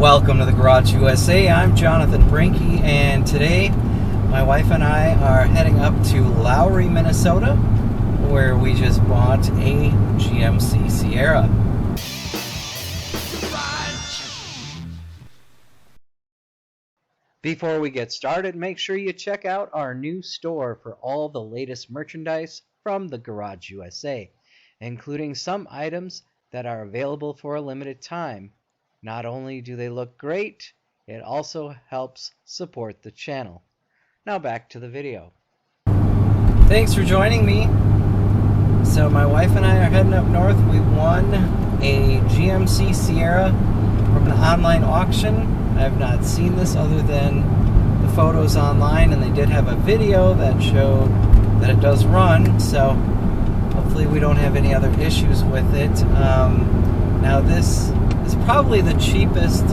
Welcome to the Garage USA. I'm Jonathan Brinke, and today my wife and I are heading up to Lowry, Minnesota, where we just bought a GMC Sierra. Before we get started, make sure you check out our new store for all the latest merchandise from the Garage USA, including some items that are available for a limited time. Not only do they look great, it also helps support the channel. Now back to the video. Thanks for joining me. So my wife and I are heading up north. We won a GMC Sierra from an online auction. I have not seen this other than the photos online, and they did have a video that showed that it does run, so hopefully we don't have any other issues with it. Now this is probably the cheapest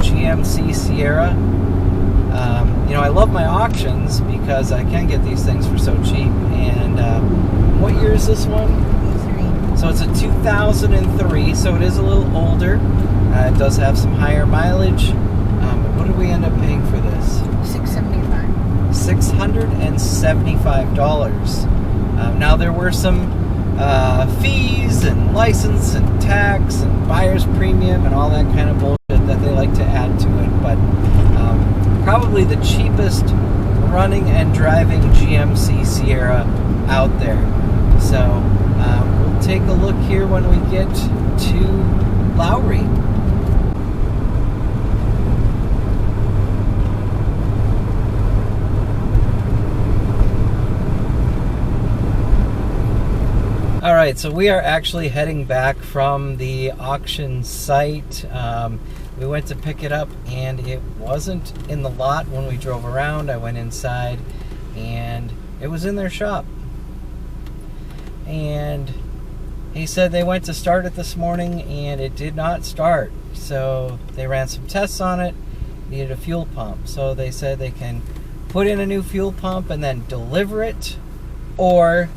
GMC Sierra. I love my auctions because I can get these things for so cheap. And what year is this one? So it's a 2003, so it is a little older. It does have some higher mileage. What did we end up paying for this? $675. Now there were some fees and license and tax and buyer's premium and all that kind of bullshit that they like to add to it, but probably the cheapest running and driving GMC Sierra out there. So we'll take a look here when we get to Lowry. Alright, so we are actually heading back from the auction site. We went to pick it up and it wasn't in the lot when we drove around. I went inside and it was in their shop. And he said they went to start it this morning and it did not start. So they ran some tests on it, needed a fuel pump. So they said they can put in a new fuel pump and then deliver it, or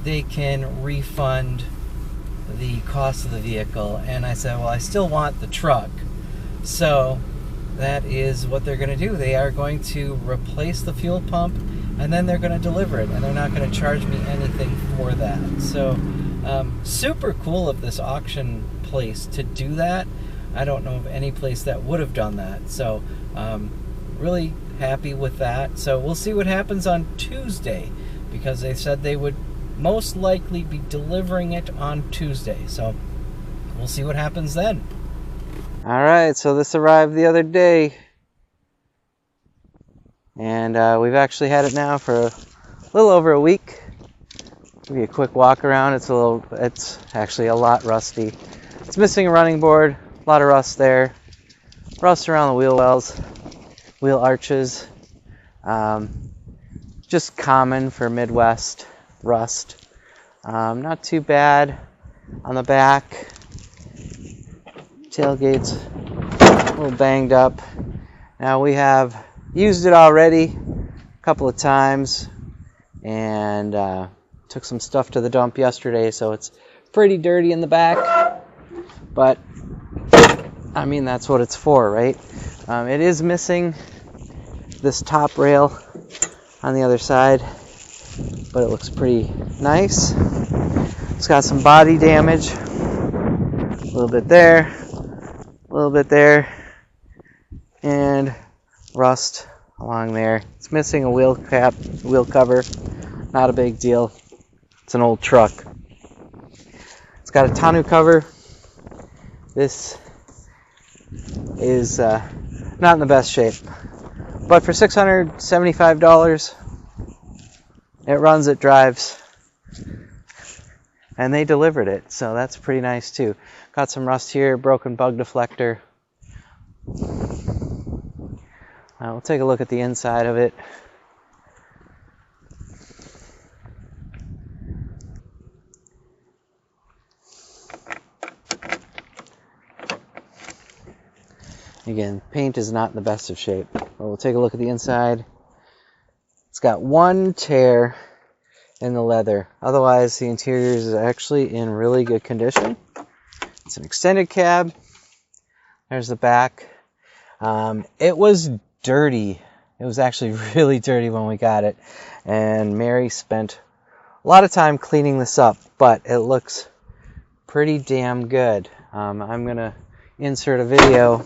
they can refund the cost of the vehicle. And I said, well, I still want the truck. So that is what they're going to do. They are going to replace the fuel pump and then they're going to deliver it, and they're not going to charge me anything for that. So super cool of this auction place to do that. I don't know of any place that would have done that. So really happy with that. So we'll see what happens on Tuesday, because they said they would most likely be delivering it on Tuesday. So we'll see what happens then. Alright, so this arrived the other day. And we've actually had it now for a little over a week. Give you a quick walk around. It's actually a lot rusty. It's missing a running board, a lot of rust there. Rust around the wheel wells, wheel arches. Just common for Midwest rust. Not too bad on the back. Tailgate's a little banged up. Now we have used it already a couple of times and took some stuff to the dump yesterday, so it's pretty dirty in the back, but I mean, that's what it's for, right? It is missing this top rail on the other side, but it looks pretty nice. It's got some body damage, a little bit there, a little bit there, and rust along there. It's missing a wheel cap, wheel cover. Not a big deal. It's an old truck. It's got a tonneau cover. This is not in the best shape, but for $675, it runs, it drives, and they delivered it, so that's pretty nice too. Got some rust here, broken bug deflector. We'll take a look at the inside of it. Again, paint is not in the best of shape, but we'll take a look at the inside. It's got one tear in the leather. Otherwise, the interior is actually in really good condition. It's an extended cab. There's the back. It was dirty. It was actually really dirty when we got it, and Mary spent a lot of time cleaning this up, but it looks pretty damn good. I'm gonna insert a video.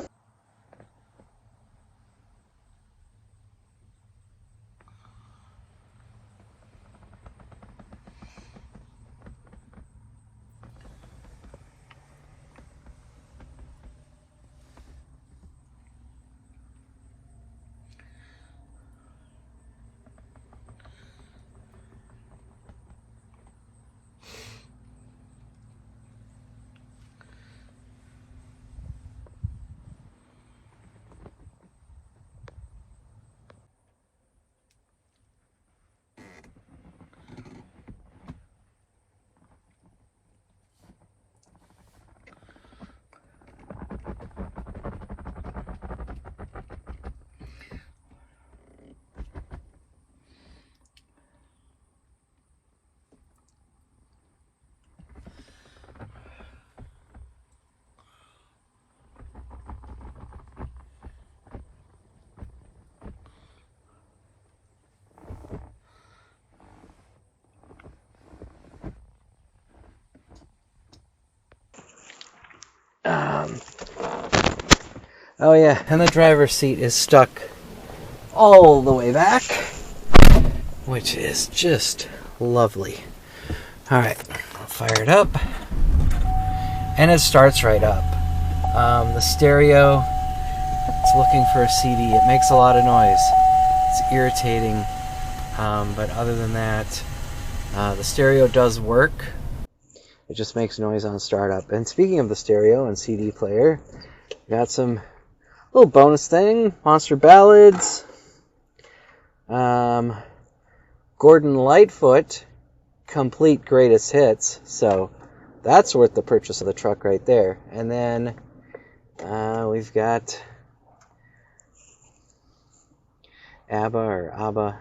Oh yeah, and the driver's seat is stuck all the way back, which is just lovely. Alright, I'll fire it up, and it starts right up. The stereo, it's looking for a CD. It makes a lot of noise. It's irritating, but other than that, the stereo does work. It just makes noise on startup. And speaking of the stereo and CD player, got some little bonus thing. Monster Ballads. Gordon Lightfoot, complete greatest hits. So that's worth the purchase of the truck right there. And then we've got ABBA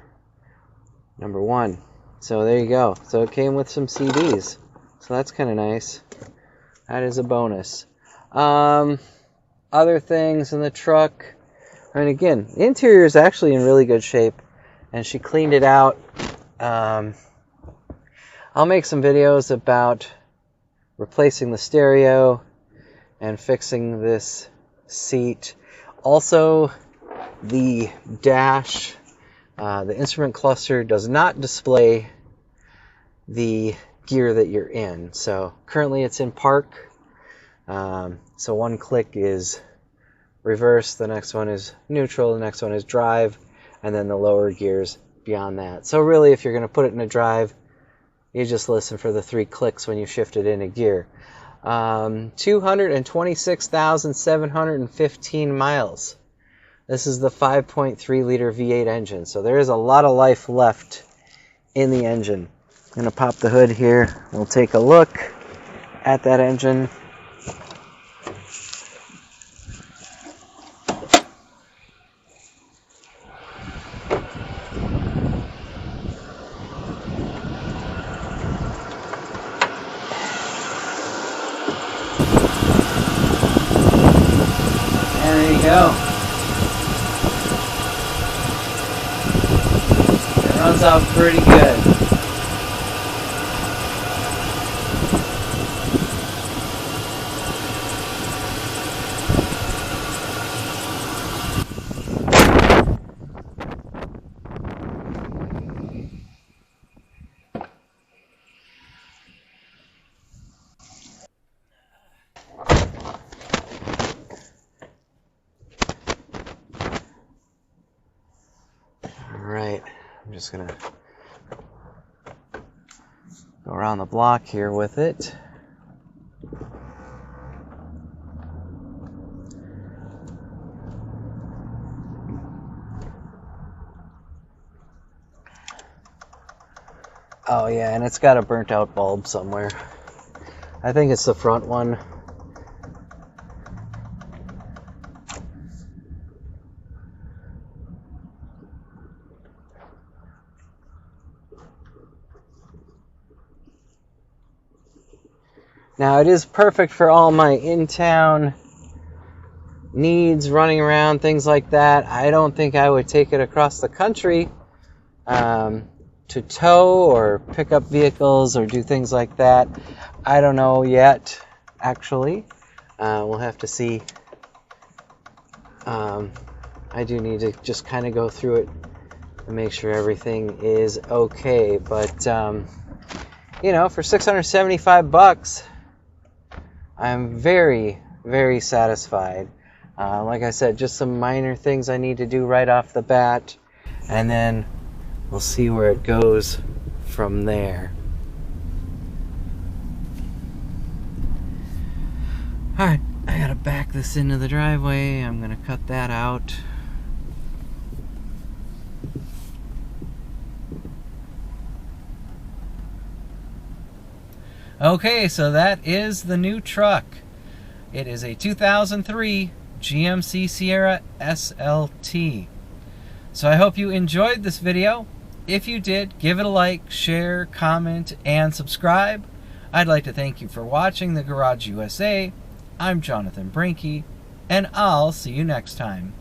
#1. So there you go. So it came with some CDs. So that's kind of nice. That is a bonus. Other things in the truck. I mean, again, the interior is actually in really good shape, and she cleaned it out. I'll make some videos about replacing the stereo and fixing this seat. Also, the dash, the instrument cluster does not display the gear that you're in. So currently it's in park. So one click is reverse, the next one is neutral, the next one is drive, and then the lower gears beyond that. So really, if you're going to put it in a drive, you just listen for the 3 clicks when you shift it into gear. 226,715 miles. This is the 5.3 liter V8 engine. So there is a lot of life left in the engine. I'm going to pop the hood here. We'll take a look at that engine. And there you go. It runs off pretty good. Alright, I'm just going to go around the block here with it. Oh yeah, and it's got a burnt out bulb somewhere. I think it's the front one. Now it is perfect for all my in-town needs, running around, things like that. I don't think I would take it across the country to tow or pick up vehicles or do things like that. I don't know yet, actually. We'll have to see. I do need to just kind of go through it and make sure everything is okay. But, you know, for $675, I'm very, very satisfied. Like I said, just some minor things I need to do right off the bat, and then we'll see where it goes from there. Alright, I gotta back this into the driveway. I'm gonna cut that out. Okay, so that is the new truck. It is a 2003 GMC Sierra SLT. So I hope you enjoyed this video. If you did, give it a like, share, comment, and subscribe. I'd like to thank you for watching The Garage USA. I'm Jonathan Brinke, and I'll see you next time.